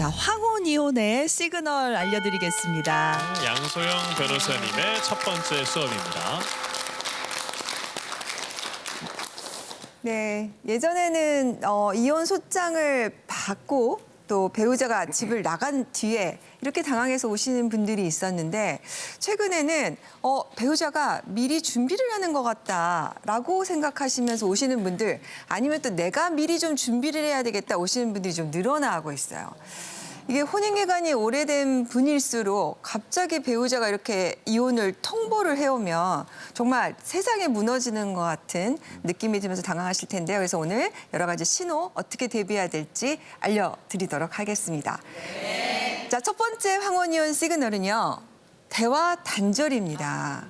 자, 황혼이혼의 시그널 알려드리겠습니다. 양소영 변호사님의 첫 번째 수업입니다. 네, 예전에는 이혼 소장을 받고 또 배우자가 집을 나간 뒤에 이렇게 당황해서 오시는 분들이 있었는데 최근에는 배우자가 미리 준비를 하는 것 같다라고 생각하시면서 오시는 분들 아니면 또 내가 미리 좀 준비를 해야 되겠다 오시는 분들이 좀 늘어나고 있어요. 이게 혼인기간이 오래된 분일수록 갑자기 배우자가 이렇게 이혼을 통보를 해오면 정말 세상이 무너지는 것 같은 느낌이 들면서 당황하실 텐데요. 그래서 오늘 여러 가지 신호 어떻게 대비해야 될지 알려드리도록 하겠습니다. 네. 자, 첫 번째 황혼이혼 시그널은요. 대화 단절입니다.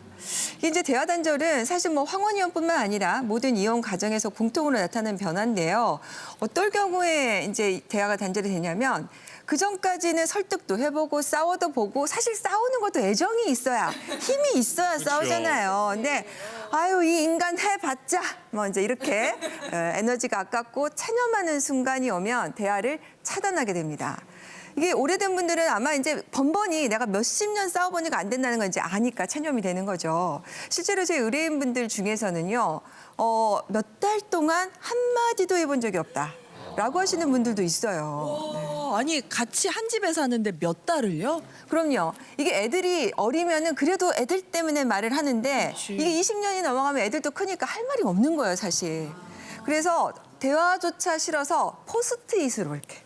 이제 대화 단절은 사실 뭐 황혼이혼뿐만 아니라 모든 이혼 가정에서 공통으로 나타나는 변화인데요. 어떨 경우에 이제 대화가 단절이 되냐면 그 전까지는 설득도 해보고 싸워도 보고 사실 싸우는 것도 애정이 있어야 힘이 있어야 그렇죠. 싸우잖아요. 근데 아유 이 인간 해봤자 뭐 이제 이렇게 에너지가 아깝고 체념하는 순간이 오면 대화를 차단하게 됩니다. 이게 오래된 분들은 아마 이제 번번이 내가 몇십 년 싸워보니까 안 된다는 건 이제 아니까 체념이 되는 거죠. 실제로 제 의뢰인분들 중에서는요, 몇 달 동안 한마디도 해본 적이 없다라고 하시는 분들도 있어요. 네. 아니, 같이 한 집에 사는데 몇 달을요? 그럼요. 이게 애들이 어리면은 그래도 애들 때문에 말을 하는데 그렇지. 이게 20년이 넘어가면 애들도 크니까 할 말이 없는 거예요, 사실. 그래서 대화조차 싫어서 포스트잇으로 이렇게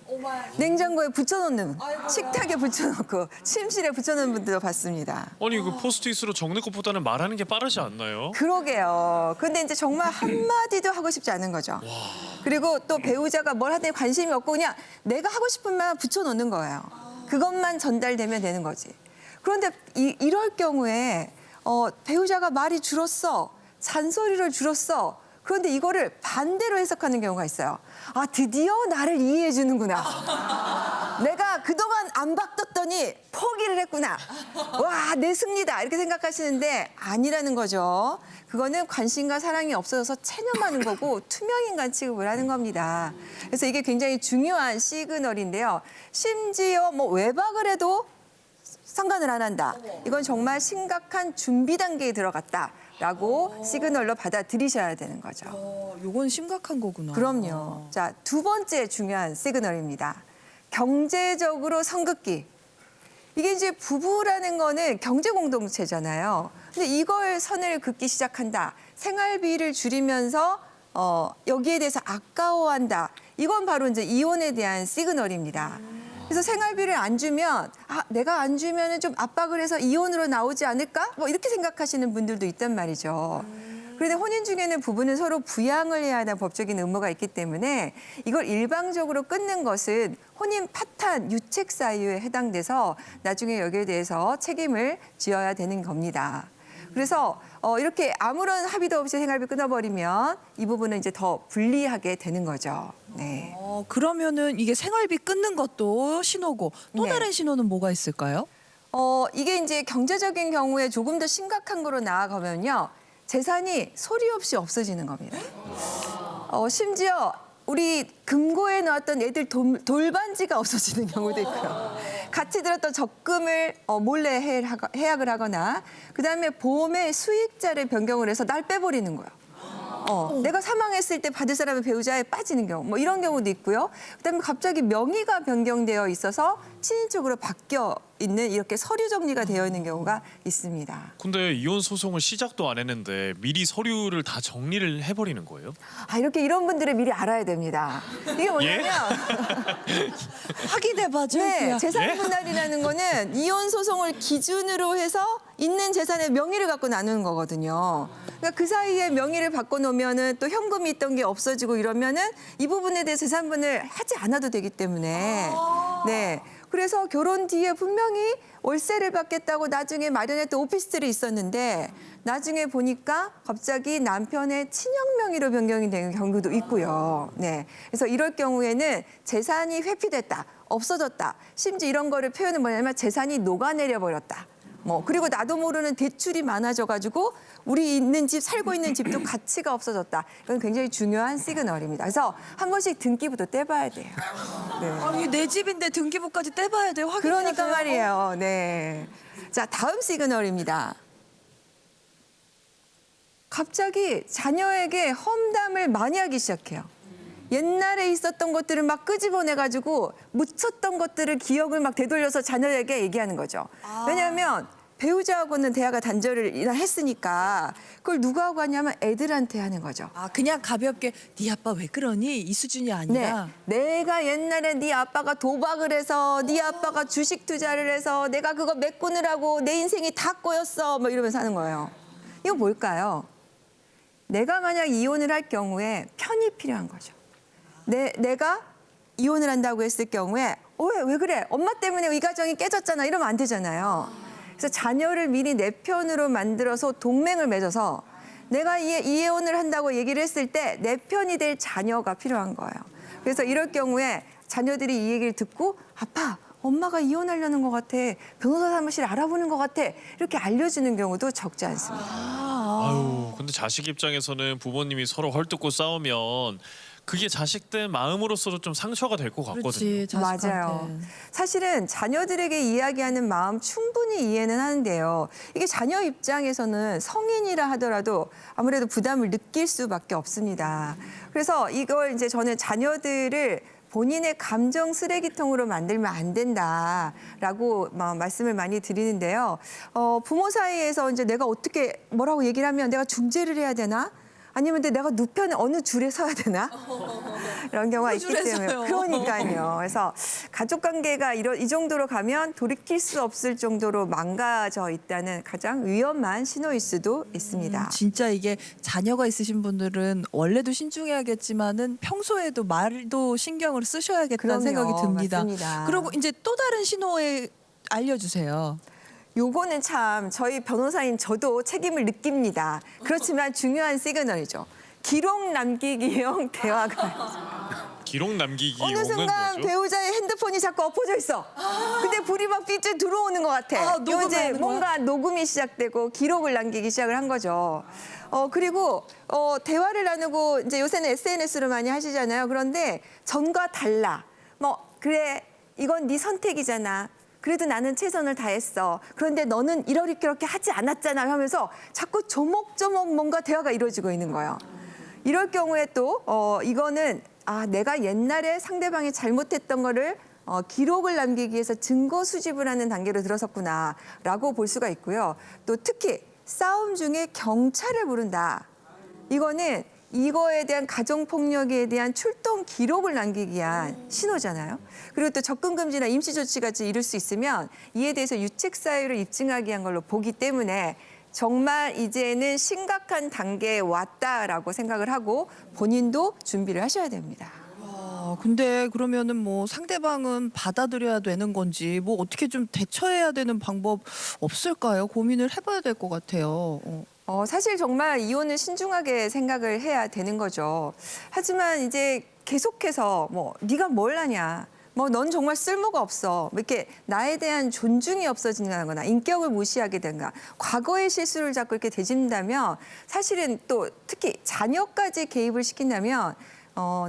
냉장고에 붙여놓는, 식탁에 붙여놓고 침실에 붙여놓는 분들도 봤습니다. 아니 그 포스트잇으로 적는 것보다는 말하는 게 빠르지 않나요? 그러게요. 근데 이제 정말 한마디도 하고 싶지 않은 거죠. 그리고 또 배우자가 뭘 하든 관심이 없고 그냥 내가 하고 싶은 말만 붙여놓는 거예요. 그것만 전달되면 되는 거지. 그런데 이럴 경우에 배우자가 말이 줄었어. 잔소리를 줄었어. 그런데 이거를 반대로 해석하는 경우가 있어요. 아, 드디어 나를 이해해 주는구나. 내가 그동안 안 바뀌었더니 포기를 했구나. 와, 내 승리다. 이렇게 생각하시는데 아니라는 거죠. 그거는 관심과 사랑이 없어져서 체념하는 거고 투명인간 취급을 하는 겁니다. 그래서 이게 굉장히 중요한 시그널인데요. 심지어 뭐 외박을 해도 상관을 안 한다. 이건 정말 심각한 준비 단계에 들어갔다라고 시그널로 받아들이셔야 되는 거죠. 요건 심각한 거구나. 그럼요. 자, 두 번째 중요한 시그널입니다. 경제적으로 성급기. 이게 이제 부부라는 거는 경제 공동체잖아요. 근데 이걸 선을 긋기 시작한다. 생활비를 줄이면서 여기에 대해서 아까워한다. 이건 바로 이제 이혼에 대한 시그널입니다. 그래서 생활비를 안 주면 내가 안 주면은 좀 압박을 해서 이혼으로 나오지 않을까? 뭐 이렇게 생각하시는 분들도 있단 말이죠. 그런데 혼인 중에는 부부는 서로 부양을 해야 하는 법적인 의무가 있기 때문에 이걸 일방적으로 끊는 것은 혼인 파탄, 유책 사유에 해당돼서 나중에 여기에 대해서 책임을 지어야 되는 겁니다. 그래서 이렇게 아무런 합의도 없이 생활비 끊어버리면 이 부분은 이제 더 불리하게 되는 거죠. 네. 그러면은 이게 생활비 끊는 것도 신호고 또 네. 다른 신호는 뭐가 있을까요? 이게 이제 경제적인 경우에 조금 더 심각한 거로 나아가면요. 재산이 소리 없이 없어지는 겁니다. 심지어 우리 금고에 넣었던 애들 돌반지가 없어지는 경우도 있고요. 같이 들었던 적금을 몰래 해약을 하거나 그다음에 보험의 수익자를 변경을 해서 날 빼버리는 거예요. 내가 사망했을 때 받을 사람의 배우자에 빠지는 경우, 뭐 이런 경우도 있고요. 그다음에 갑자기 명의가 변경되어 있어서 친인척으로 바뀌어 있는 이렇게 서류 정리가 되어 있는 경우가 있습니다. 근데 이혼 소송을 시작도 안 했는데 미리 서류를 다 정리를 해버리는 거예요? 이렇게 이런 분들은 미리 알아야 됩니다. 이게 뭐냐면 확인해봐줘. 네, 재산 예? 분할이라는 거는 이혼 소송을 기준으로 해서 있는 재산의 명의를 갖고 나누는 거거든요. 그러니까 그 사이에 명의를 바꿔놓으면은 또 현금이 있던 게 없어지고 이러면은 이 부분에 대해서 재산 분할 하지 않아도 되기 때문에 네. 그래서 결혼 뒤에 분명히 월세를 받겠다고 나중에 마련했던 오피스텔이 있었는데 나중에 보니까 갑자기 남편의 친형 명의로 변경이 되는 경우도 있고요. 네. 그래서 이럴 경우에는 재산이 회피됐다, 없어졌다. 심지어 이런 거를 표현은 뭐냐면 재산이 녹아내려 버렸다. 뭐 그리고 나도 모르는 대출이 많아져가지고 우리 있는 집 살고 있는 집도 가치가 없어졌다. 이건 굉장히 중요한 시그널입니다. 그래서 한 번씩 등기부도 떼봐야 돼요. 네. 아니 내 집인데 등기부까지 떼봐야 돼요. 확인해야 그러니까 돼요. 말이에요. 네. 자, 다음 시그널입니다. 갑자기 자녀에게 험담을 많이 하기 시작해요. 옛날에 있었던 것들을 막 끄집어내가지고 묻혔던 것들을 기억을 막 되돌려서 자녀에게 얘기하는 거죠. 왜냐하면 배우자하고는 대화가 단절을 했으니까 그걸 누가 하고 하냐면 애들한테 하는 거죠. 아 그냥 가볍게 네 아빠 왜 그러니 이 수준이 네, 아니라 내가 옛날에 네 아빠가 도박을 해서 네 아빠가 주식 투자를 해서 내가 그거 메꾸느라고 내 인생이 다 꼬였어 뭐 이러면서 하는 거예요. 이거 뭘까요? 내가 만약 이혼을 할 경우에 편이 필요한 거죠. 내가 이혼을 한다고 했을 경우에 왜 그래? 엄마 때문에 이 가정이 깨졌잖아. 이러면 안 되잖아요. 그래서 자녀를 미리 내 편으로 만들어서 동맹을 맺어서 내가 이혼을 한다고 얘기를 했을 때 내 편이 될 자녀가 필요한 거예요. 그래서 이럴 경우에 자녀들이 이 얘기를 듣고 아빠, 엄마가 이혼하려는 것 같아. 변호사 사무실 알아보는 것 같아. 이렇게 알려주는 경우도 적지 않습니다. 아유, 근데 자식 입장에서는 부모님이 서로 헐뜯고 싸우면 그게 자식들 마음으로서도 좀 상처가 될 것 같거든요. 그렇지 자식한테. 맞아요. 사실은 자녀들에게 이야기하는 마음 충분히 이해는 하는데요. 이게 자녀 입장에서는 성인이라 하더라도 아무래도 부담을 느낄 수밖에 없습니다. 그래서 이걸 이제 저는 자녀들을 본인의 감정 쓰레기통으로 만들면 안 된다라고 말씀을 많이 드리는데요. 부모 사이에서 이제 내가 어떻게 뭐라고 얘기를 하면 내가 중재를 해야 되나? 아니면 내가 누편에 어느 줄에 서야 되나? 이런 경우가 있기 때문에. 줄에서요. 그러니까요. 그래서 가족 관계가 이 정도로 가면 돌이킬 수 없을 정도로 망가져 있다는 가장 위험한 신호일 수도 있습니다. 진짜 이게 자녀가 있으신 분들은 원래도 신중해야겠지만은 평소에도 말도 신경을 쓰셔야겠다는 그럼요. 생각이 듭니다. 맞습니다. 그리고 이제 또 다른 신호에 알려주세요. 요거는 참 저희 변호사인 저도 책임을 느낍니다. 그렇지만 중요한 시그널이죠. 기록 남기기형 대화가. 기록 남기기 어느 용은 순간 뭐죠? 배우자의 핸드폰이 자꾸 엎어져 있어. 근데 불이 막 삐쭉 들어오는 것 같아. 아, 이거 이제 녹음하는 뭔가 녹음이 시작되고 기록을 남기기 시작을 한 거죠. 그리고 대화를 나누고 이제 요새는 SNS로 많이 하시잖아요. 그런데 전과 달라. 그래 이건 네 선택이잖아. 그래도 나는 최선을 다했어. 그런데 너는 이렇게 하지 않았잖아 하면서 자꾸 조목조목 뭔가 대화가 이루어지고 있는 거예요. 이럴 경우에 또 이거는 내가 옛날에 상대방이 잘못했던 거를 기록을 남기기 위해서 증거 수집을 하는 단계로 들어섰구나라고 볼 수가 있고요. 또 특히 싸움 중에 경찰을 부른다. 이거는 이거에 대한 가정폭력에 대한 출동 기록을 남기기 위한 신호잖아요. 그리고 또 접근금지나 임시조치까지 이룰 수 있으면 이에 대해서 유책 사유를 입증하기 위한 걸로 보기 때문에 정말 이제는 심각한 단계에 왔다라고 생각을 하고 본인도 준비를 하셔야 됩니다. 근데 그러면은 뭐 상대방은 받아들여야 되는 건지 뭐 어떻게 좀 대처해야 되는 방법 없을까요? 고민을 해봐야 될 것 같아요. 사실 정말 이혼은 신중하게 생각을 해야 되는 거죠. 하지만 이제 계속해서 네가 뭘 하냐. 넌 정말 쓸모가 없어. 이렇게 나에 대한 존중이 없어진다거나 인격을 무시하게 된가. 과거의 실수를 자꾸 이렇게 되짚는다면 사실은 또 특히 자녀까지 개입을 시킨다면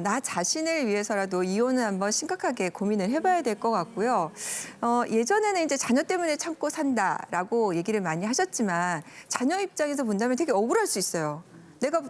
나 자신을 위해서라도 이혼을 한번 심각하게 고민을 해봐야 될 것 같고요. 예전에는 이제 자녀 때문에 참고 산다라고 얘기를 많이 하셨지만 자녀 입장에서 본다면 되게 억울할 수 있어요. 내가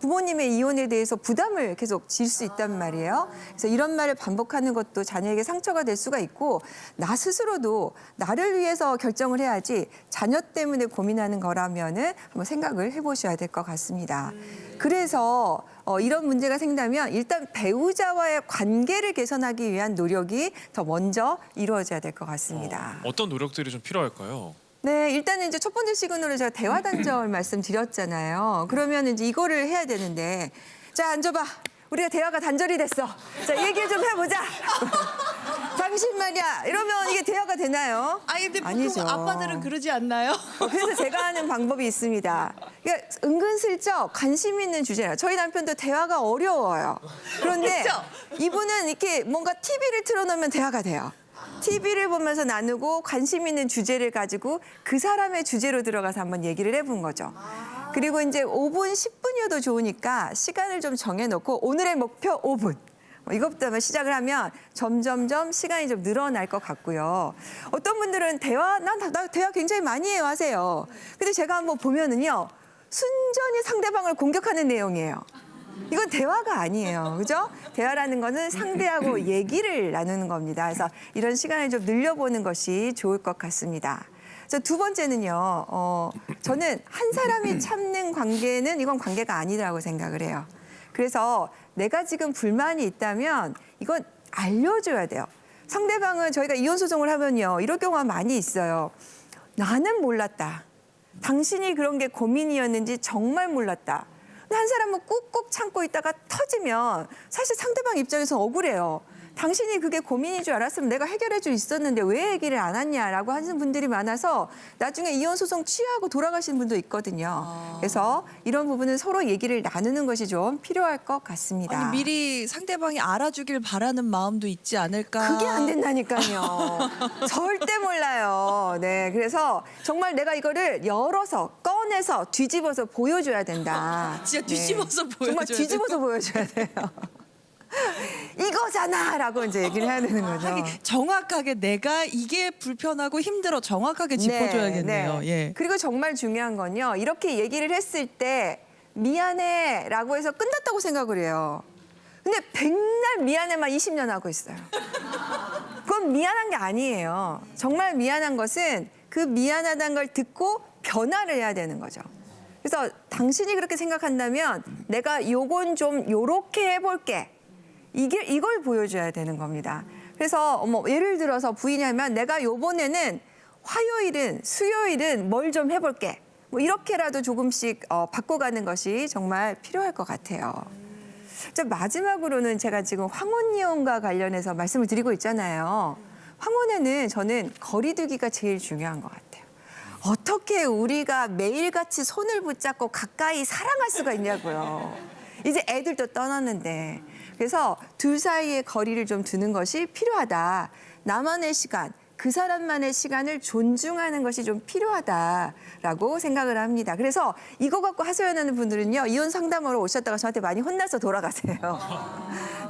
부모님의 이혼에 대해서 부담을 계속 질 수 있단 말이에요. 그래서 이런 말을 반복하는 것도 자녀에게 상처가 될 수가 있고 나 스스로도 나를 위해서 결정을 해야지 자녀 때문에 고민하는 거라면은 한번 생각을 해보셔야 될 것 같습니다. 그래서 이런 문제가 생기면 일단 배우자와의 관계를 개선하기 위한 노력이 더 먼저 이루어져야 될 것 같습니다. 어떤 노력들이 좀 필요할까요? 네, 일단은 이제 첫 번째 시그널로 제가 대화 단절 말씀드렸잖아요. 그러면 이제 이거를 해야 되는데, 자 앉아봐. 우리가 대화가 단절이 됐어. 자 얘기 좀 해보자. 당신 말이야. 이러면 이게 대화가 되나요? 근데 보통 아니죠. 아빠들은 그러지 않나요? 그래서 제가 하는 방법이 있습니다. 그러니까 은근슬쩍 관심 있는 주제예요. 저희 남편도 대화가 어려워요. 그런데 그렇죠? 이분은 이렇게 뭔가 TV를 틀어놓으면 대화가 돼요. TV를 보면서 나누고 관심 있는 주제를 가지고 그 사람의 주제로 들어가서 한번 얘기를 해본 거죠. 그리고 이제 5분, 10분이어도 좋으니까 시간을 좀 정해놓고 오늘의 목표 5분. 이것부터 시작을 하면 점점점 시간이 좀 늘어날 것 같고요. 어떤 분들은 나 대화 굉장히 많이 해요 하세요. 근데 제가 한번 보면은요. 순전히 상대방을 공격하는 내용이에요. 이건 대화가 아니에요. 그죠? 대화라는 거는 상대하고 얘기를 나누는 겁니다. 그래서 이런 시간을 좀 늘려보는 것이 좋을 것 같습니다. 두 번째는요. 저는 한 사람이 참는 관계는 이건 관계가 아니라고 생각을 해요. 그래서 내가 지금 불만이 있다면 이건 알려줘야 돼요. 상대방은 저희가 이혼 소송을 하면요. 이럴 경우가 많이 있어요. 나는 몰랐다. 당신이 그런 게 고민이었는지 정말 몰랐다. 근데 한 사람은 꾹꾹 참고 있다가 터지면 사실 상대방 입장에서 억울해요. 당신이 그게 고민인 줄 알았으면 내가 해결해 줄 있었는데 왜 얘기를 안 했냐라고 하는 분들이 많아서 나중에 이혼 소송 취하고 돌아가시는 분도 있거든요. 그래서 이런 부분은 서로 얘기를 나누는 것이 좀 필요할 것 같습니다. 아니, 미리 상대방이 알아주길 바라는 마음도 있지 않을까. 그게 안 된다니까요. 절대 몰라요. 네, 그래서 정말 내가 이거를 열어서 꺼내서 뒤집어서 보여줘야 된다. 진짜 뒤집어서 네. 보여줘야 정말 뒤집어서 되고. 보여줘야 돼요. 이거잖아라고 이제 얘기를 해야 되는 거죠. 하긴 정확하게 내가 이게 불편하고 힘들어 정확하게 짚어줘야겠네요. 네. 예. 그리고 정말 중요한 건요. 이렇게 얘기를 했을 때 미안해라고 해서 끝났다고 생각을 해요. 근데 백날 미안해만 20년 하고 있어요. 그건 미안한 게 아니에요. 정말 미안한 것은 그 미안하다는 걸 듣고 변화를 해야 되는 거죠. 그래서 당신이 그렇게 생각한다면 내가 요건 좀 요렇게 해볼게. 이걸 보여줘야 되는 겁니다. 그래서 예를 들어서 부인이 하면 내가 요번에는 화요일은 수요일은 뭘 좀 해볼게. 뭐 이렇게라도 조금씩 바꿔가는 것이 정말 필요할 것 같아요. 자, 마지막으로는 제가 지금 황혼이혼과 관련해서 말씀을 드리고 있잖아요. 황혼에는 저는 거리두기가 제일 중요한 것 같아요. 어떻게 우리가 매일같이 손을 붙잡고 가까이 사랑할 수가 있냐고요. 이제 애들도 떠났는데. 그래서 둘 사이의 거리를 좀 두는 것이 필요하다. 나만의 시간, 그 사람만의 시간을 존중하는 것이 좀 필요하다라고 생각을 합니다. 그래서 이거 갖고 하소연하는 분들은요. 이혼 상담하러 오셨다가 저한테 많이 혼나서 돌아가세요.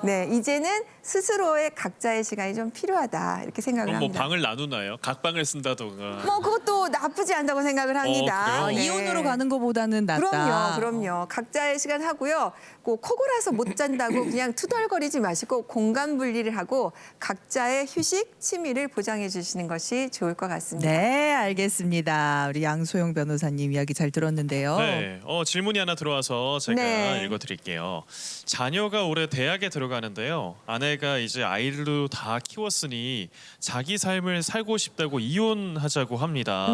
네, 이제는 스스로의 각자의 시간이 좀 필요하다 이렇게 생각을 그럼 뭐 합니다. 방을 나누나요? 각방을 쓴다던가. 뭐 그것도 나쁘지 않다고 생각을 합니다. 그래요? 아, 네. 이혼으로 가는 것보다는 낫다. 그럼요. 각자의 시간 하고요. 꼭 코골아서 못 잔다고 그냥 투덜거리지 마시고 공간 분리를 하고 각자의 휴식, 취미를 보장해 주시는 것이 좋을 것 같습니다. 네, 알겠습니다. 우리 양소영 변호사님 이야기 잘 들었는데요. 네, 질문이 하나 들어와서 제가 네. 읽어드릴게요. 자녀가 올해 대학에 들어가는데요. 아내가 이제 아이들도 다 키웠으니 자기 삶을 살고 싶다고 이혼하자고 합니다.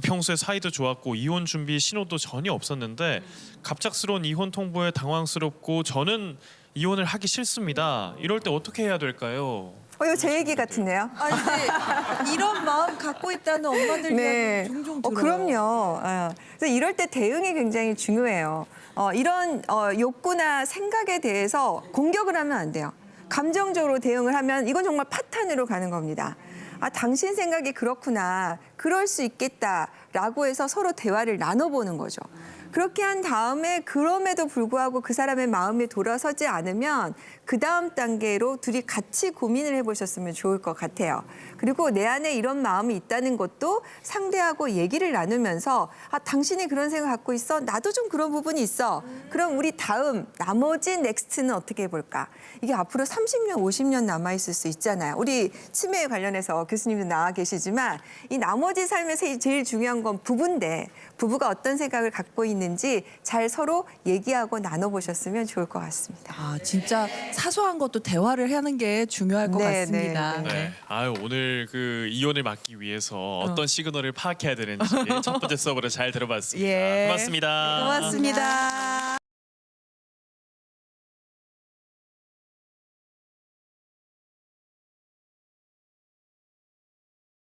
평소에 사이도 좋았고 이혼 준비 신호도 전혀 없었는데 갑작스러운 이혼 통보에 당황스럽고 저는 이혼을 하기 싫습니다. 이럴 때 어떻게 해야 될까요? 이거 제 얘기 같은데요? 아니, 근데 이런 마음 갖고 있다는 엄마들 이야기 종종 들어요. 그럼요. 그래서 이럴 때 대응이 굉장히 중요해요. 이런 욕구나 생각에 대해서 공격을 하면 안 돼요. 감정적으로 대응을 하면 이건 정말 파탄으로 가는 겁니다. 당신 생각이 그렇구나. 그럴 수 있겠다라고 해서 서로 대화를 나눠보는 거죠. 그렇게 한 다음에 그럼에도 불구하고 그 사람의 마음이 돌아서지 않으면 그 다음 단계로 둘이 같이 고민을 해보셨으면 좋을 것 같아요. 그리고 내 안에 이런 마음이 있다는 것도 상대하고 얘기를 나누면서 당신이 그런 생각 갖고 있어? 나도 좀 그런 부분이 있어. 그럼 우리 다음 나머지 넥스트는 어떻게 해볼까? 이게 앞으로 30년, 50년 남아있을 수 있잖아요. 우리 치매에 관련해서 교수님도 나와 계시지만 이 나머지 삶에서 제일 중요한 건 부부인데 부부가 어떤 생각을 갖고 있는지 잘 서로 얘기하고 나눠보셨으면 좋을 것 같습니다. 진짜 사소한 것도 대화를 하는 게 중요할 것 네, 같습니다. 네, 네. 오늘 그 이혼을 막기 위해서 어떤 시그널을 파악해야 되는지 첫 번째 수업으로 잘 들어봤습니다. 예. 고맙습니다. 고맙습니다.